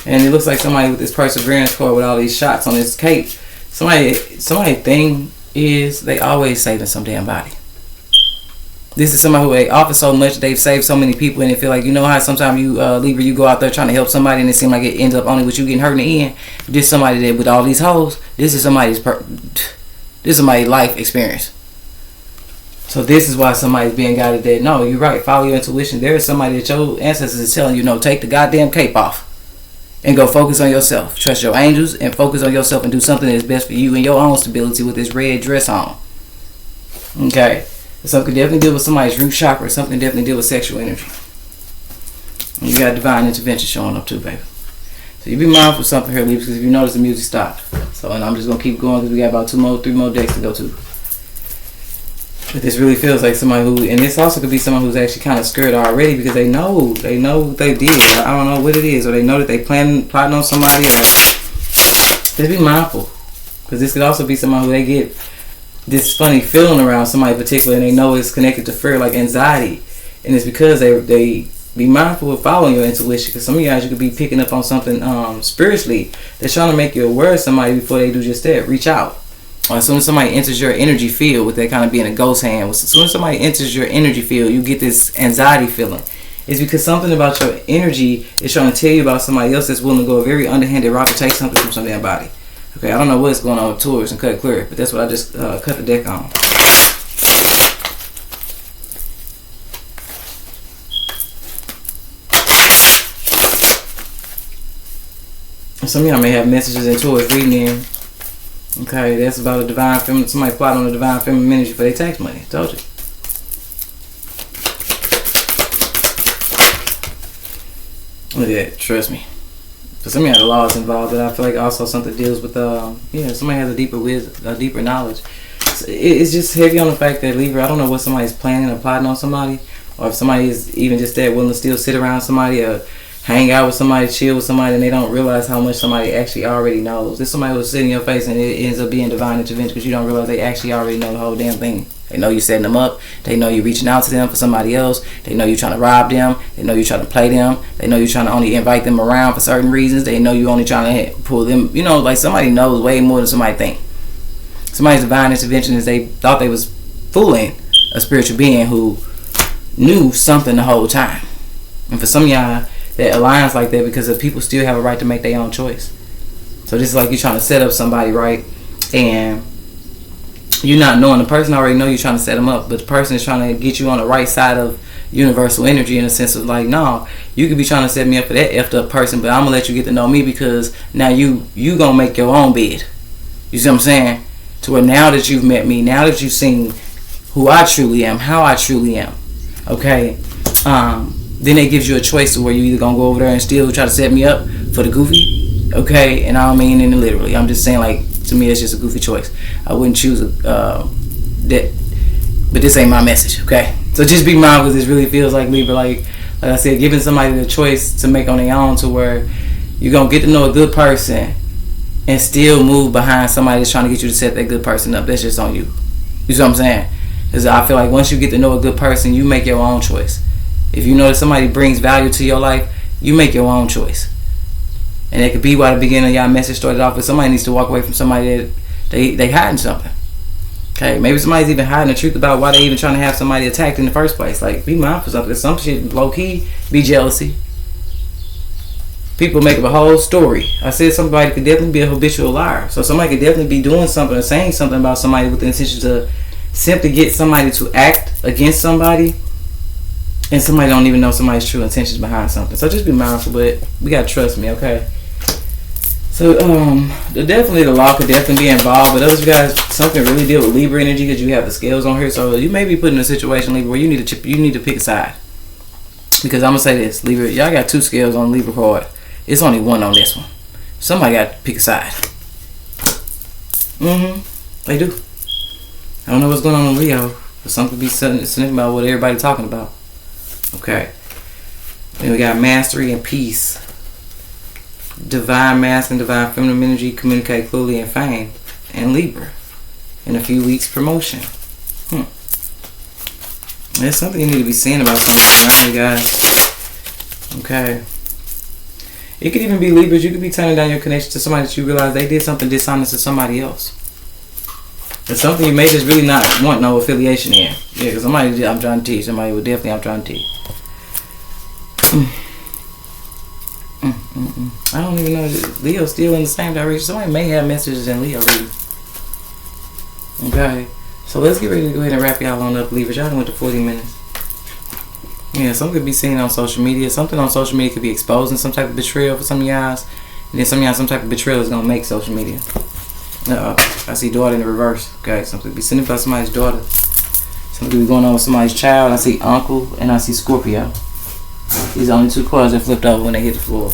And it looks like somebody with this perseverance card with all these shots on his cape. Somebody thing is they always saving some damn body. This is somebody who they offer so much, they've saved so many people, and they feel like, you know how sometimes you Libra, you go out there trying to help somebody and it seems like it ends up only with you getting hurt in the end. This somebody that with all these hoes, this is somebody's life experience. So this is why somebody's being guided that, no, you're right, follow your intuition. There is somebody that your ancestors is telling you, no, take the goddamn cape off and go focus on yourself. Trust your angels and focus on yourself and do something that's best for you and your own stability with this red dress on. Okay. Something could definitely deal with somebody's root chakra. Something definitely deal with sexual energy. And you got divine intervention showing up too, baby. So you be mindful of something here, Libra, because if you notice the music stopped. So, and I'm just going to keep going because we got about 3 more decks to go to. But this really feels like somebody who, and this also could be someone who's actually kind of scared already because they know what they did. I don't know what it is, or they know that they plotting on somebody. Or just be mindful, because this could also be someone who they get this funny feeling around somebody particular, and they know it's connected to fear, like anxiety, and it's because they be mindful of following your intuition. Because some of you guys, you could be picking up on something spiritually that's trying to make you aware of somebody before they do just that. Reach out. Or as soon as somebody enters your energy field, with that kind of being a ghost hand, as soon as somebody enters your energy field, you get this anxiety feeling. It's because something about your energy is trying to tell you about somebody else that's willing to go a very underhanded route to take something from some damn body. Okay, I don't know what's going on with Taurus and cut it clear, but that's what I just cut the deck on. Some of y'all may have messages in Taurus reading in. Okay, that's about a divine feminine. Somebody plot on a divine feminine energy for their tax money. Told you. Look at that. Trust me. So some of y'all, the law is involved, but I feel like also something deals with somebody has a deeper wisdom, a deeper knowledge. So it's just heavy on the fact that Libra, I don't know what somebody's planning or plotting on somebody, or if somebody is even just that willing to still sit around somebody or hang out with somebody, chill with somebody, and they don't realize how much somebody actually already knows. There's somebody who's sitting in your face and it ends up being divine intervention because you don't realize they actually already know the whole damn thing. They know you're setting them up. They know you're reaching out to them for somebody else. They know you're trying to rob them. They know you're trying to play them. They know you're trying to only invite them around for certain reasons. They know you're only trying to pull them. You know, like somebody knows way more than somebody think. Somebody's divine intervention is they thought they was fooling a spiritual being who knew something the whole time. And for some of y'all, that aligns like that because the people still have a right to make their own choice. So this is like you're trying to set up somebody, right? And you're not knowing the person already know you're trying to set them up, but the person is trying to get you on the right side of universal energy in a sense of like, no, you could be trying to set me up for that effed up person, but I'm gonna let you get to know me because now you gonna make your own bed. You see what I'm saying? To where now that you've met me, now that you've seen who I truly am, how I truly am, okay, then it gives you a choice to where you either gonna go over there and still try to set me up for the goofy, okay, and I don't mean it literally. I'm just saying, like, to me, it's just a goofy choice. I wouldn't choose that, but this ain't my message, okay? So just be mindful, because this really feels like Libra, like I said, giving somebody the choice to make on their own, to where you're gonna get to know a good person and still move behind somebody that's trying to get you to set that good person up. That's just on you. You see what I'm saying? Because I feel like once you get to know a good person, you make your own choice. If you know that somebody brings value to your life, you make your own choice. And it could be why the beginning of y'all message started off with somebody needs to walk away from somebody that they hiding something. Okay, maybe somebody's even hiding the truth about why they even trying to have somebody attacked in the first place. Like, be mindful of something. Some shit low key be jealousy. People make up a whole story. I said somebody could definitely be a habitual liar. So somebody could definitely be doing something or saying something about somebody with the intention to simply get somebody to act against somebody And somebody don't even know somebody's true intentions behind something. So just be mindful, but we gotta trust me, okay? So definitely the law could definitely be involved, but others, you guys, something really deal with Libra energy because you have the scales on here. So you may be put in a situation, Libra, where you need to pick a side. Because I'm gonna say this, Libra, y'all got 2 scales on Libra card. It's only 1 on this one. Somebody got to pick a side. They do. I don't know what's going on with Leo, but something be something about what everybody talking about. Okay. Then we got mastery and peace. Divine masculine, divine feminine energy, communicate clearly, and fame. And Libra. In a few weeks, promotion. There's something you need to be seeing about something, you guys. Okay. It could even be Libras. You could be turning down your connection to somebody that you realize they did something dishonest to somebody else. It's something you may just really not want no affiliation in. Yeah, because somebody I'm trying to teach. Somebody would definitely I'm trying to teach. I don't even know if Leo's still in the same direction. Somebody may have messages in Leo reading. Okay. So let's get ready to go ahead and wrap y'all on up, Libras. Y'all done went to 40 minutes. Yeah, something could be seen on social media. Something on social media could be exposing some type of betrayal for some of y'all. And then some of y'all, some type of betrayal is going to make social media. I see daughter in the reverse. Okay, something could be seen about somebody's daughter. Something could be going on with somebody's child. I see uncle and I see Scorpio. These are only 2 cards that flipped over when they hit the floor.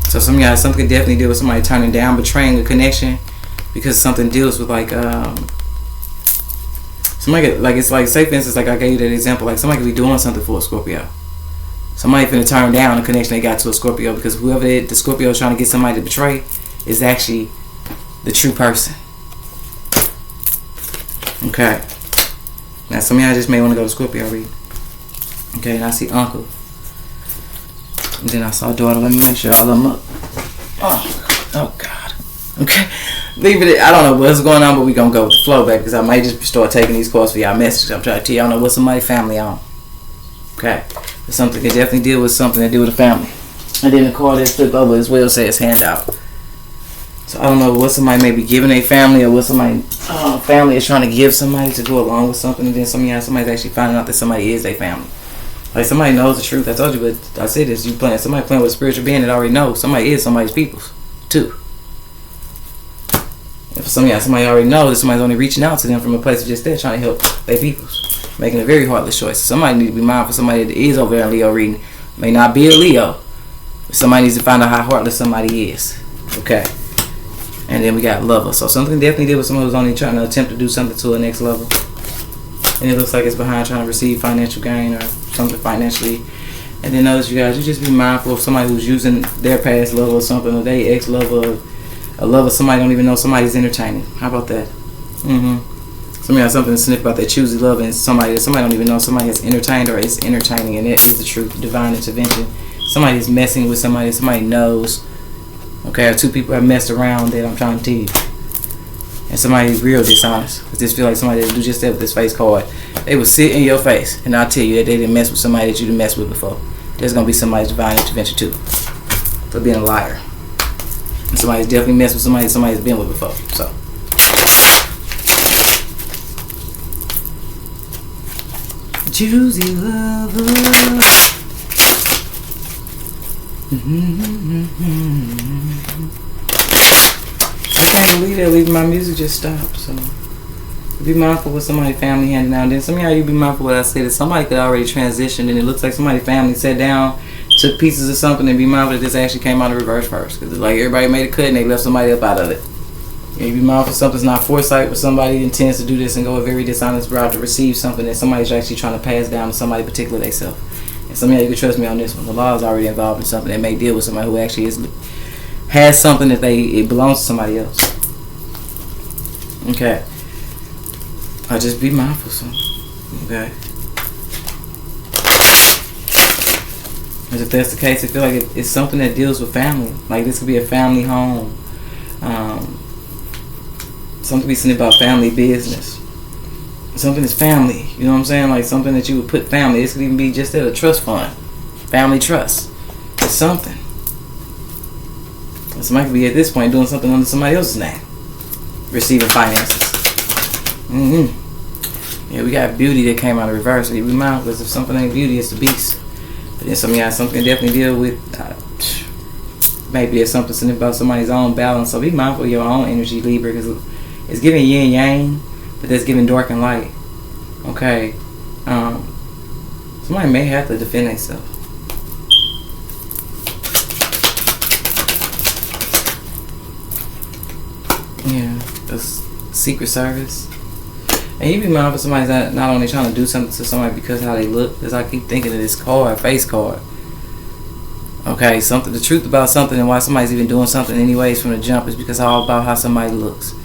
So some of y'all, something could definitely deal with somebody turning down, betraying a connection. Because something deals with like somebody like, it's like, say for instance, like I gave you that example, like somebody could be doing something for a Scorpio. Somebody finna turn down the connection they got to a Scorpio because whoever the Scorpio is trying to get somebody to betray is actually the true person. Okay. Now some of y'all just may want to go to Scorpio read. Okay, and I see uncle. And then I saw daughter. Let me make sure all of them up. Oh God. Okay. Leave it. I don't know what's going on, but we gonna go with the flow, baby. Because I might just start taking these calls for y'all messages. I'm trying to tell y'all know what somebody family on. Okay. But something can definitely deal with something that deal with a family. And then the card that flipped over as well says handout. So I don't know what somebody may be giving a family or what somebody family is trying to give somebody to go along with something. And then somebody's actually finding out that somebody is their family. Like somebody knows the truth. I told you, but I said this. Somebody playing with a spiritual being that already knows somebody is somebody's people's too. And for some of y'all, somebody already knows that somebody's only reaching out to them from a place of just there trying to help their peoples, making a very heartless choice. Somebody needs to be mindful. Somebody that is over there in Leo reading may not be a Leo. But somebody needs to find out how heartless somebody is. Okay. And then we got lover. So something definitely did with someone who's only trying to attempt to do something to a next level. And it looks like it's behind trying to receive financial gain or something financially. And then notice, you guys, you just be mindful of somebody who's using their past lover or something, or their ex lover, a lover somebody don't even know somebody's entertaining. How about that? Somebody has something to sniff about that choosy love and somebody that somebody don't even know somebody has entertained or is entertaining, and that is the truth, divine intervention. Somebody is messing with somebody that somebody knows. Okay, or 2 people have messed around that I'm trying to tell you. And somebody's real dishonest. I just feel like somebody that do just that with this face card. They will sit in your face and I'll tell you that they didn't mess with somebody that you didn't mess with before. There's going to be somebody's divine intervention too. For being a liar. And somebody's definitely messed with somebody that somebody's been with before. So. Choosy lover. I can't believe that. Leaving my music just stopped. So be mindful with somebody's family handing out. Then some of y'all, you be mindful what I said. That somebody could already transition, and it looks like somebody's family sat down, took pieces of something, and be mindful that this actually came out of reverse first. Because it's like everybody made a cut and they left somebody up out of it. And you be mindful something's not foresight, but somebody intends to do this and go a very dishonest route to receive something that somebody's actually trying to pass down to somebody particular themselves. And some of y'all, you can trust me on this one. The law is already involved in something that may deal with somebody who actually has something that it belongs to somebody else. Okay. I just be mindful of something. Okay. Because if that's the case, I feel like it's something that deals with family. Like this could be a family home. Something to be seen about family business. Something that's family. You know what I'm saying? Like something that you would put family. This could even be just at a trust fund. Family trust. It's something. And somebody could be at this point doing something under somebody else's name. Receiving finances. Yeah, we got beauty that came out of reverse. So you be mindful, because if something ain't beauty, it's the beast. But then some of y'all, something definitely deal with. Maybe there's something about somebody's own balance. So be mindful of your own energy, Libra, because it's giving yin yang, but that's giving dark and light. Okay. Somebody may have to defend themselves. Yeah, that's Secret Service. And you be mindful of somebody's not only trying to do something to somebody because of how they look, because I keep thinking of this card, face card. Okay, the truth about something and why somebody's even doing something anyways from the jump is because all about how somebody looks.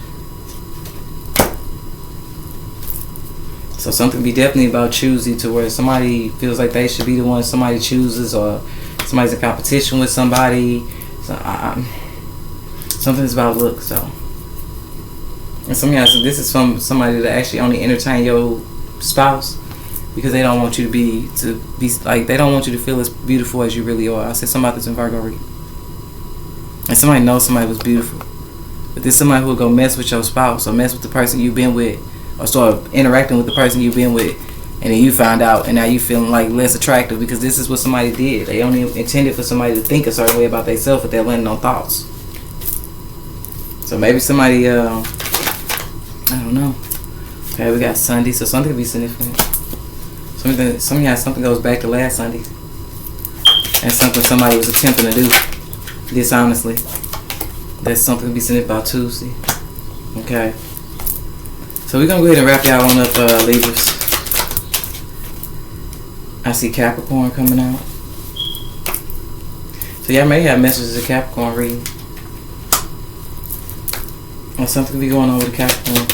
So something be definitely about choosy, to where somebody feels like they should be the one somebody chooses, or somebody's in competition with somebody. So something's about looks, so. And so this is from somebody that actually only entertain your spouse because they don't want you to be like, they don't want you to feel as beautiful as you really are. I said something about this in Virgo reading. And somebody knows somebody was beautiful, but there's somebody who will go mess with your spouse, or mess with the person you've been with, or start interacting with the person you've been with, and then you find out, and now you feeling like less attractive because this is what somebody did. They only intended for somebody to think a certain way about themselves, but they're letting on thoughts. So maybe somebody, I don't know. Okay, we got Sunday, so something could be significant. Something goes back to last Sunday. And something somebody was attempting to do dishonestly. That's something to be significant about Tuesday. Okay. So we're going to go ahead and wrap y'all on up, Libras. I see Capricorn coming out. So y'all may have messages of Capricorn reading. Or something could be going on with the Capricorn.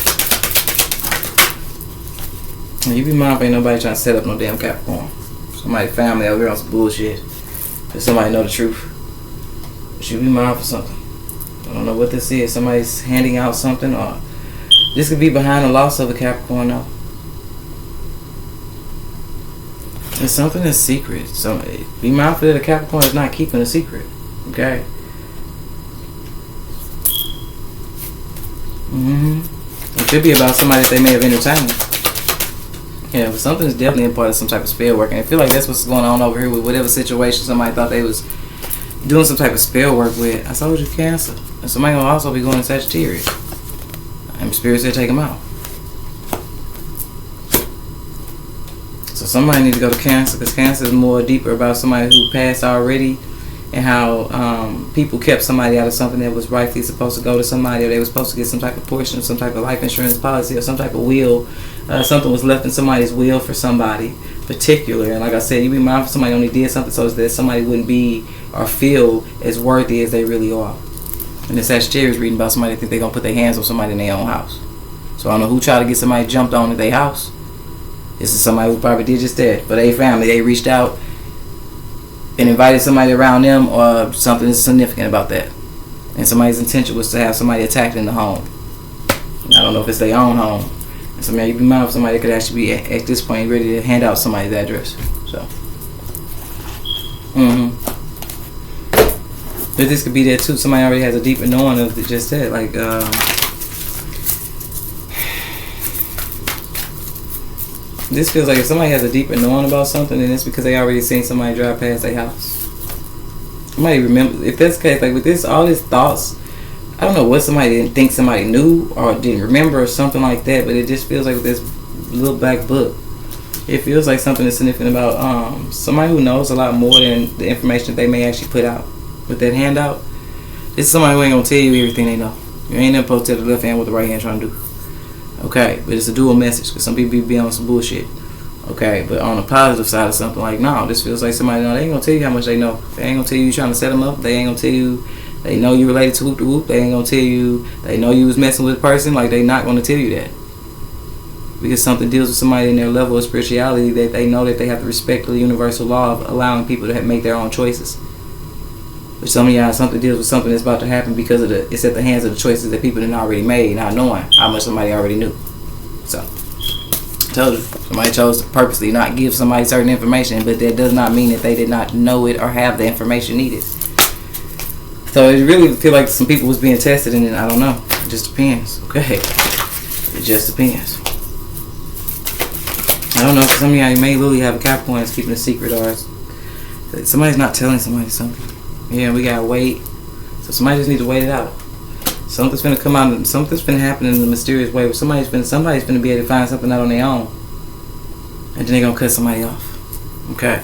And you be mindful, ain't nobody trying to set up no damn Capricorn. Somebody's family over here on some bullshit. Because somebody know the truth. But you be mindful of something. I don't know what this is. Somebody's handing out something, or this could be behind the loss of a Capricorn, though. It's something that's secret. So be mindful that a Capricorn is not keeping a secret. Okay? It could be about somebody that they may have entertained. Yeah, but something is definitely a part of some type of spell work. And I feel like that's what's going on over here with whatever situation somebody thought they was doing some type of spell work with. I told you, Cancer. And somebody will also be going to Sagittarius. And spirits will take them out. So somebody need to go to Cancer, because Cancer is more deeper about somebody who passed already, and how people kept somebody out of something that was rightfully supposed to go to somebody, or they were supposed to get some type of portion of some type of life insurance policy, or some type of will. Something was left in somebody's will for somebody particular. And like I said, you be mindful somebody only did something so that somebody wouldn't be or feel as worthy as they really are. And the Sagittarius reading about somebody that think they're going to put their hands on somebody in their own house. So I don't know who tried to get somebody jumped on at their house. This is somebody who probably did just that. For their family, they reached out and invited somebody around them, or something is significant about that. And somebody's intention was to have somebody attacked in the home. And I don't know if it's their own home. And so maybe be mindful somebody could actually be at this point ready to hand out somebody's address. So. But this could be there too. Somebody already has a deeper knowing of just that. Like, this feels like if somebody has a deeper knowing about something, then it's because they already seen somebody drive past their house. Somebody remember, if that's the case, like with this, all these thoughts, I don't know what somebody didn't think somebody knew or didn't remember or something like that, but it just feels like with this little black book, it feels like something is significant about somebody who knows a lot more than the information that they may actually put out with that handout. This is somebody who ain't gonna tell you everything they know. You ain't never supposed to tell the left hand what the right hand trying to do. Okay, but it's a dual message, because some people be on some bullshit. Okay, but on the positive side of something, like, no, this feels like somebody know. They ain't gonna tell you how much they know. They ain't gonna tell you trying to set them up. They ain't gonna tell you they know you related to whoop to whoop. They ain't gonna tell you they know you was messing with a person. Like, they not gonna tell you that, because something deals with somebody in their level of spirituality that they know that they have to respect the universal law of allowing people to make their own choices. But some of y'all, something deals with something that's about to happen because of it's at the hands of the choices that people had already made, not knowing how much somebody already knew. So, I told you, somebody chose to purposely not give somebody certain information, but that does not mean that they did not know it or have the information needed. So it really feel like some people was being tested, and I don't know. It just depends. Okay, it just depends. don't know. Some of y'all, you may literally have a Capricorn that's keeping a secret, or somebody's not telling somebody something. Yeah, we gotta wait. So somebody just need to wait it out. Something's gonna come out. Something's gonna happen in a mysterious way. Where somebody's gonna be able to find something out on their own, and then they're gonna cut somebody off. Okay.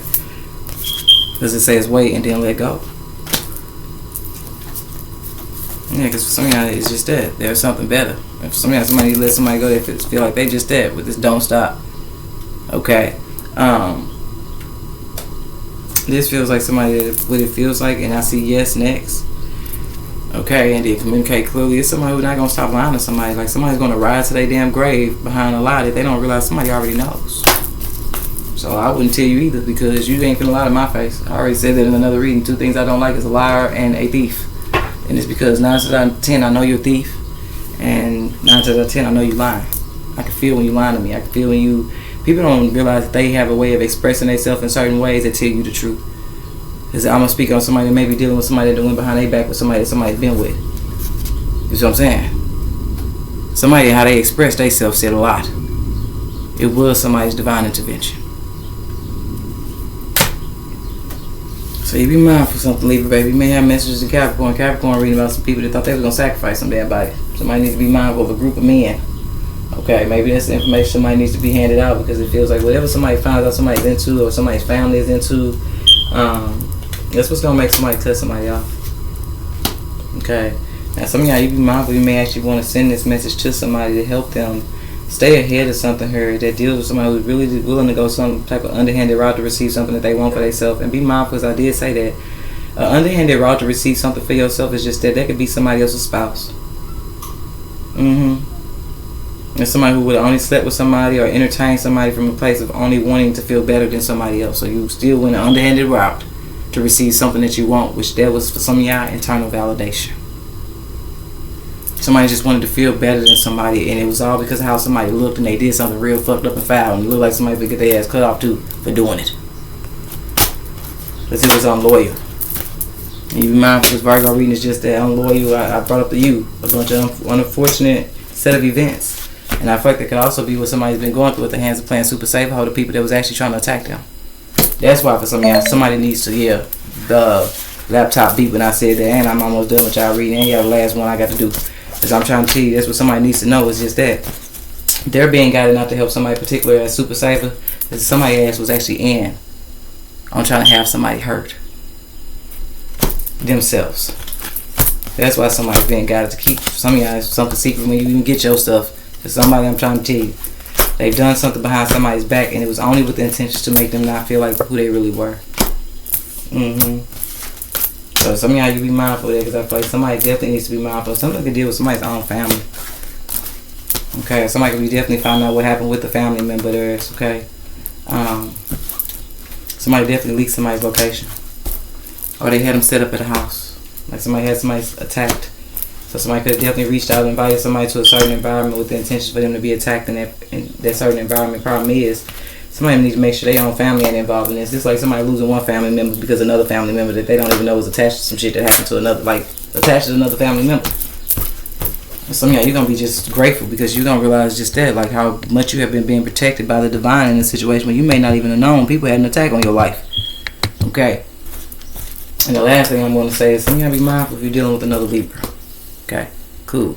Does it say it's wait and then let go? Yeah, because for some of y'all, it's just that. There's something better. And for some of y'all, somebody let somebody go, they feel like they just that with this don't stop. Okay. This feels like somebody what it feels like, and I see yes next. Okay, and they communicate clearly. It's somebody who's not going to stop lying to somebody. Like somebody's going to rise to their damn grave behind a lie that they don't realize somebody already knows. So I wouldn't tell you either, because you ain't finna lie to my face. I already said that in another reading. 2 things I don't like is a liar and a thief. And it's because 9 times out of 10 I know you're a thief, and 9 times out of 10 I know you lying. I can feel when you lying to me. I can feel when you... People don't realize that they have a way of expressing themselves in certain ways that tell you the truth. Because I'm going to speak on somebody that may be dealing with somebody that went behind their back with somebody that somebody's been with. You see what I'm saying? Somebody, how they express themselves said a lot. It was somebody's divine intervention. So you be mindful of something, Libra, baby. You may have messages in Capricorn. Capricorn reading about some people that thought they was going to sacrifice some damn body. Somebody needs to be mindful of a group of men. Okay, maybe that's the information somebody needs to be handed out, because it feels like whatever somebody finds out somebody's into, or somebody's family is into, that's what's going to make somebody cut somebody off. Okay. Now some of y'all, you be mindful. You may actually want to send this message to somebody to help them stay ahead of something here that deals with somebody who's really willing to go some type of underhanded route to receive something that they want for themselves. And be mindful, as I did say that an underhanded route to receive something for yourself is just that could be somebody else's spouse. And somebody who would have only slept with somebody or entertained somebody from a place of only wanting to feel better than somebody else. So you still went an underhanded route to receive something that you want, which that was for some of y'all internal validation. Somebody just wanted to feel better than somebody, and it was all because of how somebody looked, and they did something real fucked up and foul, and it looked like somebody would get their ass cut off too for doing it. Because it was unloyal. And you be mindful, because Virgo reading is just that unloyal. I brought up to you a bunch of unfortunate set of events, and I feel like that could also be what somebody's been going through with the hands of playing super safe, hold the people that was actually trying to attack them. That's why for some of y'all, somebody needs to hear the laptop beep when I said that, and I'm almost done with y'all reading, and y'all the last one I got to do. Because I'm trying to tell you, that's what somebody needs to know, is just that they're being guided not to help somebody particular as super saver, because somebody else was actually in on trying to have somebody hurt themselves. That's why somebody's being guided to keep some of y'all something secret when you even get your stuff. Because somebody, I'm trying to tell you, they've done something behind somebody's back, and it was only with the intentions to make them not feel like who they really were. So some of y'all, you be mindful of that, because I feel like somebody definitely needs to be mindful. Something can deal with somebody's own family. Okay, somebody can be definitely find out what happened with the family member there. Okay, somebody definitely leaked somebody's location, or they had them set up at a house. Like somebody had somebody attacked. So somebody could have definitely reached out and invited somebody to a certain environment with the intention for them to be attacked in that certain environment. Problem is, somebody needs to make sure their own family ain't involved in this. It's like somebody losing one family member because another family member that they don't even know was attached to some shit that happened to another, like attached to another family member. And some of y'all, you're going to be just grateful, because you're going to realize just that, like how much you have been being protected by the divine in a situation where you may not even have known people had an attack on your life. Okay. And the last thing I'm going to say is some of y'all be mindful if you're dealing with another Libra. Okay. Cool.